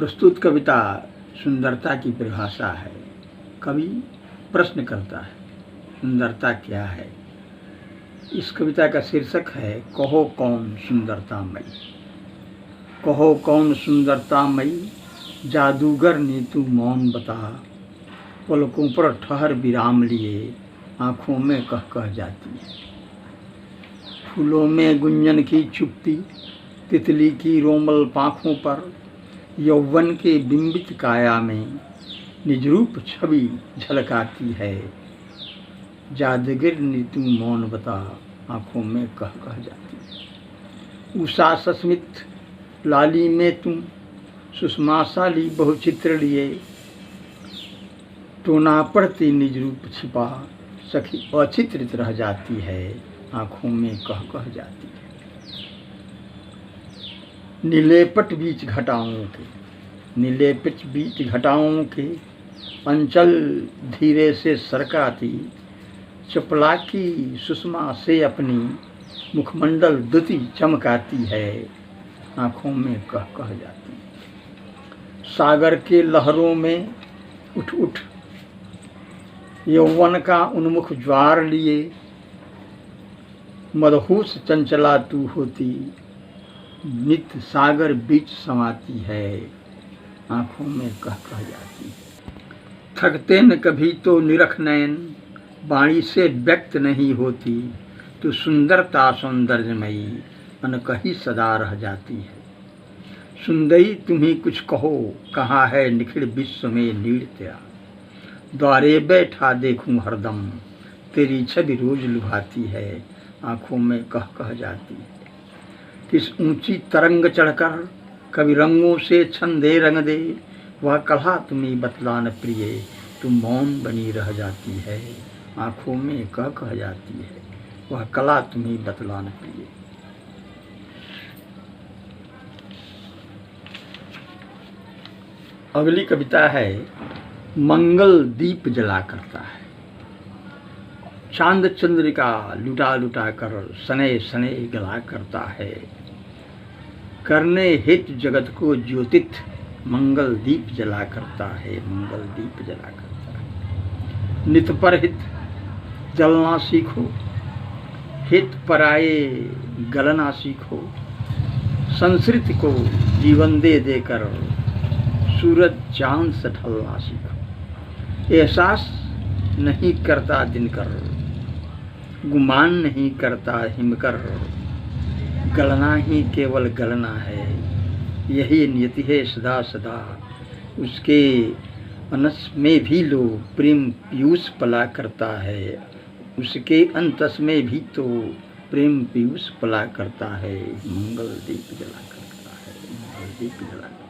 प्रस्तुत कविता सुंदरता की परिभाषा है। कवि प्रश्न करता है, सुंदरता क्या है। इस कविता का शीर्षक है कहो कौन सुंदरता मई। कहो कौन सुंदरता मई, जादूगर ने तू मौन बता। पलकों पर ठहर विराम लिए, आँखों में कह कह जाती है। फूलों में गुंजन की चुप्पी, तितली की रोमल पाँखों पर, यौवन के बिंबित काया में निजरूप छवि झलकाती है। जादूगर ने तू मौन बता, आँखों में कह कह जाती है। उषा सस्मित लाली में तुम सुषमाशाली बहुचित्र लिए, टोना पड़ती निज रूप छिपा सखी अचित्रित रह जाती है, आँखों में कह कह जाती है। नीलेपट बीच घटाओं के अंचल धीरे से सरकाती, चपलाकी सुषमा से अपनी मुखमंडल द्युति चमकाती है, आँखों में कह कह जाती है। सागर के लहरों में उठ उठ यौवन का उन्मुख ज्वार लिए, मदहोश चंचला तू होती, नित्य सागर बीच समाती है, आँखों में कह कह जाती है। थकते न कभी तो निरख नयन, वाणी से व्यक्त नहीं होती, तो सुंदरता सौंदर्यमयी अनकही सदा रह जाती है। सुंदरी तुम्ही कुछ कहो, कहाँ है निखिल विश्व में नीड़त्या। द्वारे बैठा देखूं हरदम, तेरी छवि रोज लुभाती है, आँखों में कह कह जाती है। किस ऊंची तरंग चढ़कर कभी रंगों से छंदे रंग दे, वह कला तुम्हें बतलान प्रिय, तुम मौन बनी रह जाती है, आँखों में कह कह जाती है। वह कला तुम्हें बतलान प्रिय। अगली कविता है मंगल दीप जला करता है। चांद चंद्रिका लुटा लुटा कर सने सने गला करता है, करने हेतु जगत को ज्योतित मंगल दीप जला करता है, मंगल दीप जला करता है। नित पर हित जलना सीखो, हित पराये गलना सीखो, संस्कृति को जीवन दे देकर सूरज चांद से ढलना सीखो। एहसास नहीं करता दिनकर, गुमान नहीं करता हिमकर, गलना ही केवल गलना है, यही नियति है सदा सदा। उसके अनस में भी लो प्रेम पीयूष पला करता है, उसके अंतस में भी तो प्रेम पीयूष पला करता है, मंगल दीप जला करता है, मंगल दीप जला करता है।